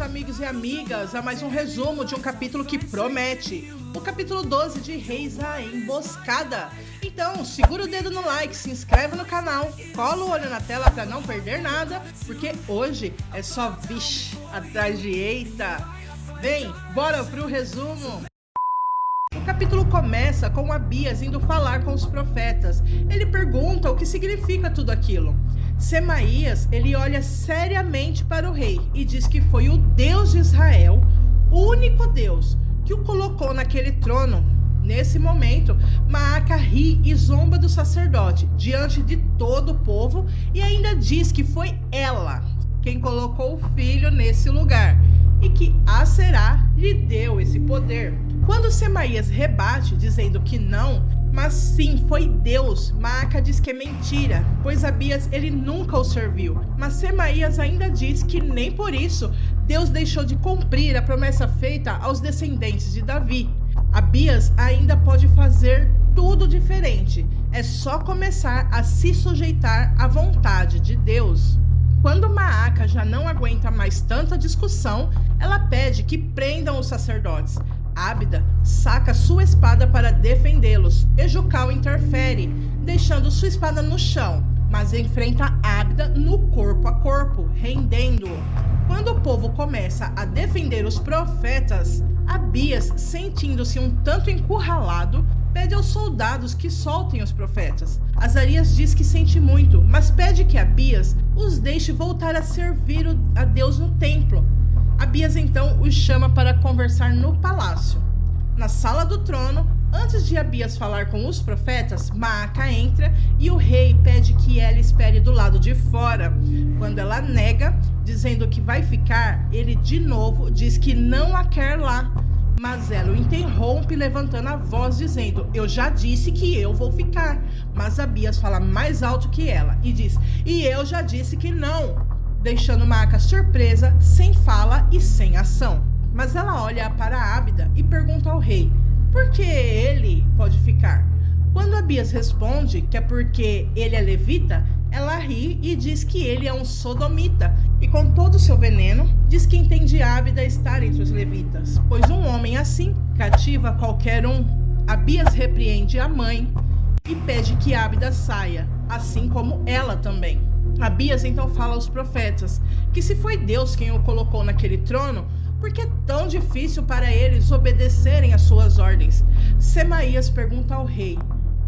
amigos e amigas, a mais um resumo de um capítulo que promete. O capítulo 12 de Reis, a Emboscada. Então, segura o dedo no like, se inscreve no canal, cola o olho na tela para não perder nada, porque hoje é só vixe atrás de eita. Vem, bora pro resumo. O capítulo começa com Abias indo falar com os profetas. Ele pergunta o que significa tudo aquilo. Semaías, ele olha seriamente para o rei e diz que foi o Deus de Israel, o único Deus, que o colocou naquele trono. Nesse momento, Maaca ri e zomba do sacerdote diante de todo o povo e ainda diz que foi ela quem colocou o filho nesse lugar e que Aserá lhe deu esse poder. Quando Semaías rebate dizendo que não, mas sim, foi Deus, Maaca diz que é mentira, pois Abias ele nunca o serviu. Mas Semaías ainda diz que nem por isso Deus deixou de cumprir a promessa feita aos descendentes de Davi. Abias ainda pode fazer tudo diferente, é só começar a se sujeitar à vontade de Deus. Quando Maaca já não aguenta mais tanta discussão, ela pede que prendam os sacerdotes. Ábida saca sua espada para defendê-los e Jucal interfere, deixando sua espada no chão, mas enfrenta Ábida no corpo a corpo, rendendo-o. Quando o povo começa a defender os profetas, Abias, sentindo-se um tanto encurralado, pede aos soldados que soltem os profetas. Azarias diz que sente muito, mas pede que Abias os deixe voltar a servir a Deus no templo. Abias então os chama para conversar no palácio. Na sala do trono, antes de Abias falar com os profetas, Maaca entra e o rei pede que ela espere do lado de fora. Quando ela nega, dizendo que vai ficar, ele de novo diz que não a quer lá. Mas ela o interrompe levantando a voz dizendo, eu já disse que eu vou ficar. Mas Abias fala mais alto que ela e diz, e eu já disse que não, deixando Maaca surpresa, sem fala e sem ação. Mas ela olha para Ábida e pergunta ao rei, por que ele pode ficar? Quando Abias responde que é porque ele é levita, ela ri e diz que ele é um sodomita, e com todo o seu veneno, diz que entende Ábida estar entre os levitas, pois um homem assim cativa qualquer um. Abias repreende a mãe e pede que Ábida saia, assim como ela também. Abias então fala aos profetas que se foi Deus quem o colocou naquele trono, por que é tão difícil para eles obedecerem às suas ordens? Semaías pergunta ao rei,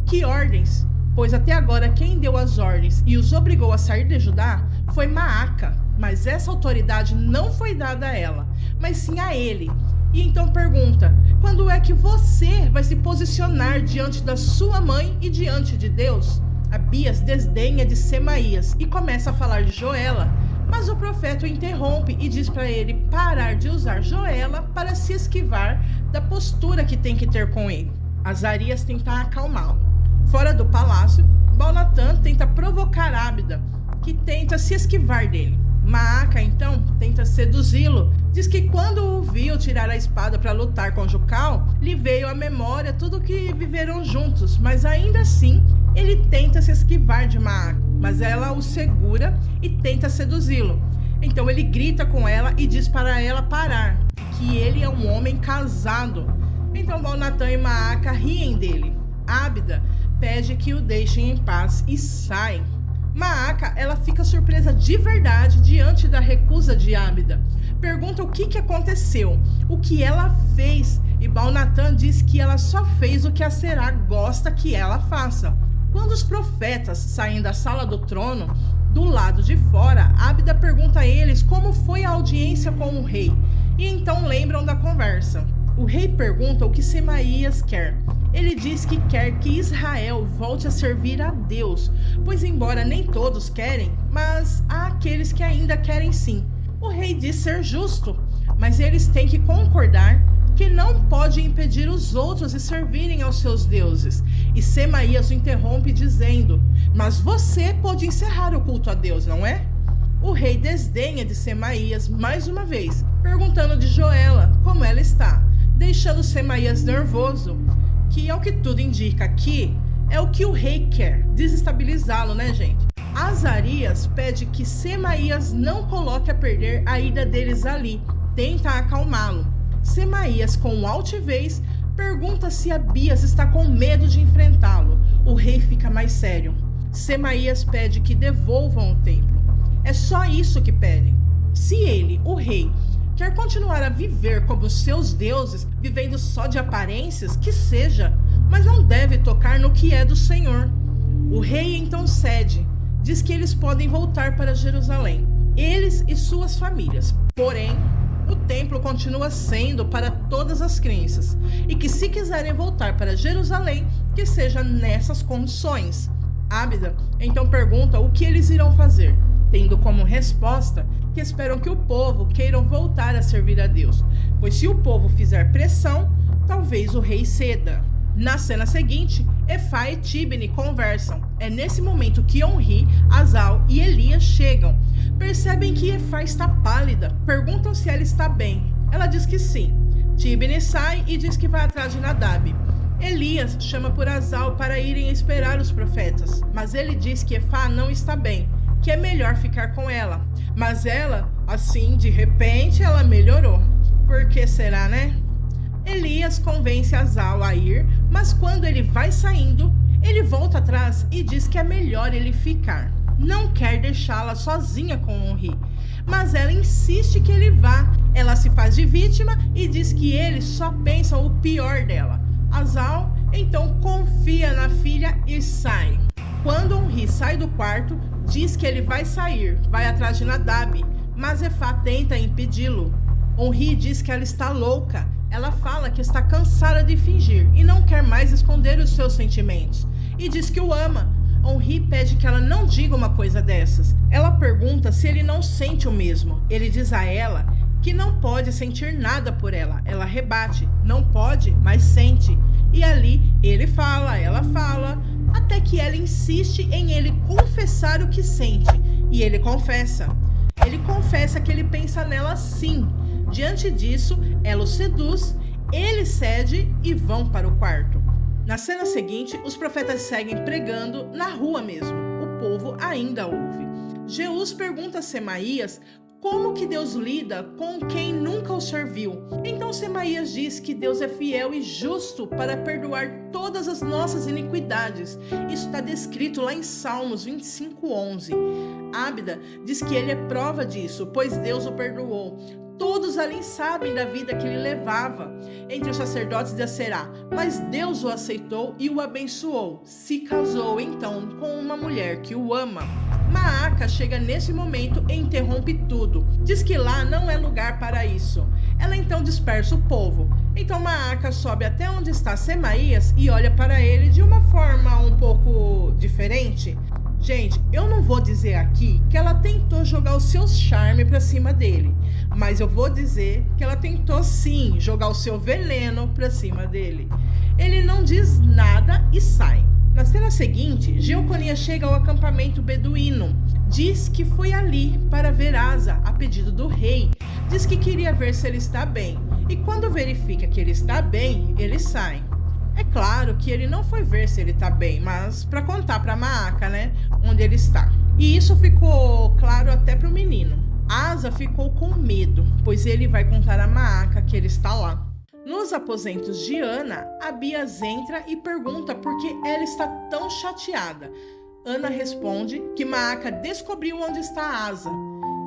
que ordens? Pois até agora quem deu as ordens e os obrigou a sair de Judá foi Maaca, mas essa autoridade não foi dada a ela, mas sim a ele. E então pergunta, quando é que você vai se posicionar diante da sua mãe e diante de Deus? Abias desdenha de Semaías e começa a falar de Joela, mas o profeta o interrompe e diz para ele parar de usar Joela para se esquivar da postura que tem que ter com ele. Azarias tenta acalmá-lo. Fora do palácio, Baal-Natã tenta provocar Ábida, que tenta se esquivar dele. Maaca, então, tenta seduzi-lo. Diz que quando o viu tirar a espada para lutar com Jucal, lhe veio à memória tudo que viveram juntos, mas ainda assim, ele tenta se esquivar de Maaca, mas ela o segura e tenta seduzi-lo. Então ele grita com ela e diz para ela parar, que ele é um homem casado. Então Baal-Natã e Maaca riem dele. Ábida pede que o deixem em paz e saem. Maaca, ela fica surpresa de verdade diante da recusa de Ábida. Pergunta o que aconteceu, o que ela fez, e Baal-Natã diz que ela só fez o que Aserá gosta que ela faça. Quando os profetas saem da sala do trono, do lado de fora, Ábida pergunta a eles como foi a audiência com o rei, e então lembram da conversa. O rei pergunta o que Semaías quer. Ele diz que quer que Israel volte a servir a Deus, pois embora nem todos querem, mas há aqueles que ainda querem sim. O rei diz ser justo, mas eles têm que concordar que não pode impedir os outros de servirem aos seus deuses. E Semaías o interrompe dizendo, mas você pode encerrar o culto a Deus, não é? O rei desdenha de Semaías mais uma vez, perguntando de Joela como ela está, deixando Semaías nervoso, que ao que tudo indica aqui, é o que o rei quer, desestabilizá-lo, né, gente? Azarias pede que Semaías não coloque a perder a ida deles ali, tenta acalmá-lo. Semaías, com altivez, pergunta se Abias está com medo de enfrentá-lo. O rei fica mais sério. Semaías pede que devolvam o templo. É só isso que pedem. Se ele, o rei, quer continuar a viver como seus deuses, vivendo só de aparências, que seja, mas não deve tocar no que é do Senhor. O rei então cede, diz que eles podem voltar para Jerusalém, eles e suas famílias. Porém, o templo continua sendo para todas as crenças, e que se quiserem voltar para Jerusalém, que seja nessas condições. Ábida então pergunta o que eles irão fazer, tendo como resposta que esperam que o povo queiram voltar a servir a Deus, pois se o povo fizer pressão, talvez o rei ceda. Na cena seguinte, Efá e Tibni conversam. É nesse momento que Onri, Asal e Elias chegam. Percebem que Efá está pálida, perguntam se ela está bem. Ela diz que sim. Tibni sai e diz que vai atrás de Nadab. Elias chama por Asal para irem esperar os profetas, mas ele diz que Efá não está bem, que é melhor ficar com ela. Mas ela, assim, de repente, ela melhorou. Por que será, né? Elias convence Asal a ir, mas quando ele vai saindo, ele volta atrás e diz que é melhor ele ficar. Não quer deixá-la sozinha com Onri, mas ela insiste que ele vá. Ela se faz de vítima e diz que eles só pensam o pior dela. Asal então confia na filha e sai. Quando Onri sai do quarto, diz que ele vai sair, vai atrás de Nadab, mas Efá tenta impedi-lo. Onri diz que ela está louca. Ela fala que está cansada de fingir e não quer mais esconder os seus sentimentos. E diz que o ama. Onri pede que ela não diga uma coisa dessas. Ela pergunta se ele não sente o mesmo. Ele diz a ela que não pode sentir nada por ela. Ela rebate. Não pode, mas sente. E ali ele fala, ela fala, até que ela insiste em ele confessar o que sente. E ele confessa. Ele confessa que ele pensa nela sim. Diante disso, ela o seduz, ele cede e vão para o quarto. Na cena seguinte, os profetas seguem pregando na rua mesmo. O povo ainda ouve. Jeús pergunta a Semaías como que Deus lida com quem nunca o serviu. Então Semaías diz que Deus é fiel e justo para perdoar todas as nossas iniquidades. Isso está descrito lá em Salmos 25:11. Ábida diz que ele é prova disso, pois Deus o perdoou. Todos ali sabem da vida que ele levava entre os sacerdotes de Aserá, mas Deus o aceitou e o abençoou. Se casou então com uma mulher que o ama. Maaca chega nesse momento e interrompe tudo. Diz que lá não é lugar para isso. Ela então dispersa o povo. Então Maaca sobe até onde está Semaías e olha para ele de uma forma um pouco diferente. Gente, eu não vou dizer aqui que ela tentou jogar o seu charme para cima dele, mas eu vou dizer que ela tentou sim jogar o seu veneno para cima dele. Ele não diz nada e sai. Na cena seguinte, Jeoconia chega ao acampamento beduíno. Diz que foi ali para ver Asa, a pedido do rei. Diz que queria ver se ele está bem. E quando verifica que ele está bem, ele sai. É claro que ele não foi ver se ele está bem, mas para contar para Maaca, né, onde ele está. E isso ficou claro até para o menino. Asa ficou com medo, pois ele vai contar a Maaca que ele está lá. Nos aposentos de Ana, Abias entra e pergunta por que ela está tão chateada. Ana responde que Maaca descobriu onde está Asa.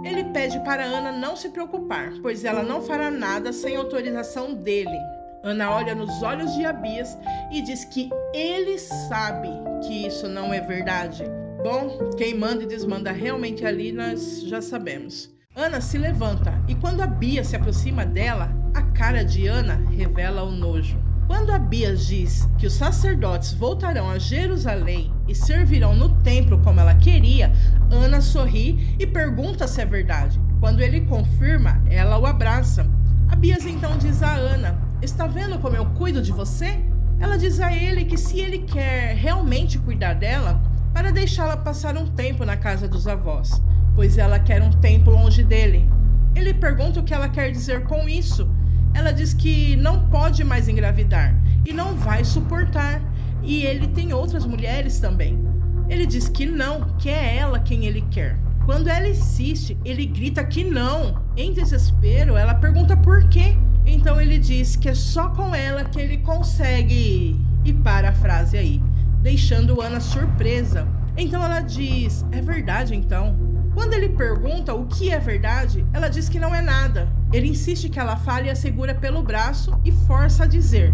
Ele pede para Ana não se preocupar, pois ela não fará nada sem autorização dele. Ana olha nos olhos de Abias e diz que ele sabe que isso não é verdade. Bom, quem manda e desmanda realmente ali nós já sabemos. Ana se levanta e quando Abias se aproxima dela, a cara de Ana revela o nojo. Quando Abias diz que os sacerdotes voltarão a Jerusalém e servirão no templo como ela queria, Ana sorri e pergunta se é verdade. Quando ele confirma, ela o abraça. Abias então diz a Ana: "Está vendo como eu cuido de você?" Ela diz a ele que se ele quer realmente cuidar dela, para deixá-la passar um tempo na casa dos avós, pois ela quer um tempo longe dele. Ele pergunta o que ela quer dizer com isso. Ela diz que não pode mais engravidar e não vai suportar, e ele tem outras mulheres também. Ele diz que não, que é ela quem ele quer. Quando ela insiste, ele grita que não. Em desespero, ela pergunta por quê. Então ele diz que é só com ela que ele consegue. E para a frase aí, deixando Ana surpresa. Então ela diz, é verdade então? Quando ele pergunta o que é verdade, ela diz que não é nada. Ele insiste que ela fale e a segura pelo braço e força a dizer.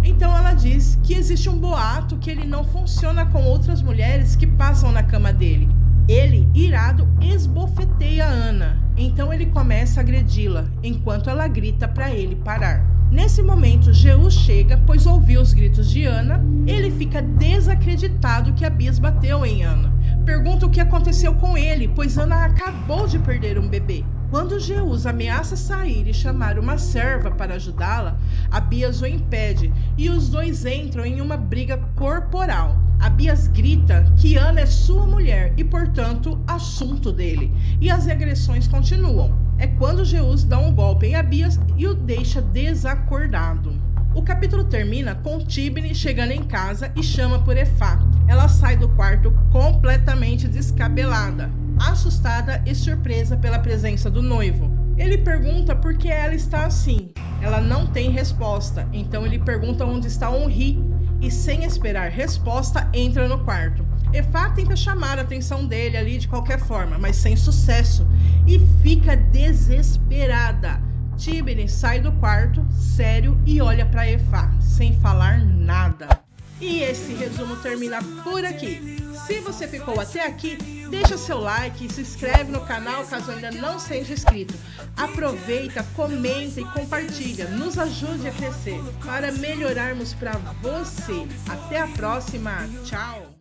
Então ela diz que existe um boato que ele não funciona com outras mulheres que passam na cama dele. Ele, irado, esbofeteia Ana. Então ele começa a agredi-la, enquanto ela grita para ele parar. Nesse momento, Jeú chega, pois ouviu os gritos de Ana. Ele fica desacreditado que Abias bateu em Ana. Pergunta o que aconteceu com ele, pois Ana acabou de perder um bebê. Quando Jeú ameaça sair e chamar uma serva para ajudá-la, Abias o impede e os dois entram em uma briga corporal. Abias grita que Ana é sua mulher e, portanto, assunto dele, e as agressões continuam. É quando Jeú dá um golpe em Abias e o deixa desacordado. O capítulo termina com Tíbine chegando em casa e chama por Efá. Ela sai do quarto completamente descabelada, assustada e surpresa pela presença do noivo. Ele pergunta por que ela está assim. Ela não tem resposta, então ele pergunta onde está Onri e, sem esperar resposta, entra no quarto. Efá tenta chamar a atenção dele ali de qualquer forma, mas sem sucesso, e fica desesperada. Tíbine sai do quarto, sério, e olha para Efá, sem falar nada. E esse resumo termina por aqui. Se você ficou até aqui, deixa seu like e se inscreve no canal caso ainda não seja inscrito. Aproveita, comenta e compartilha. Nos ajude a crescer para melhorarmos para você. Até a próxima. Tchau!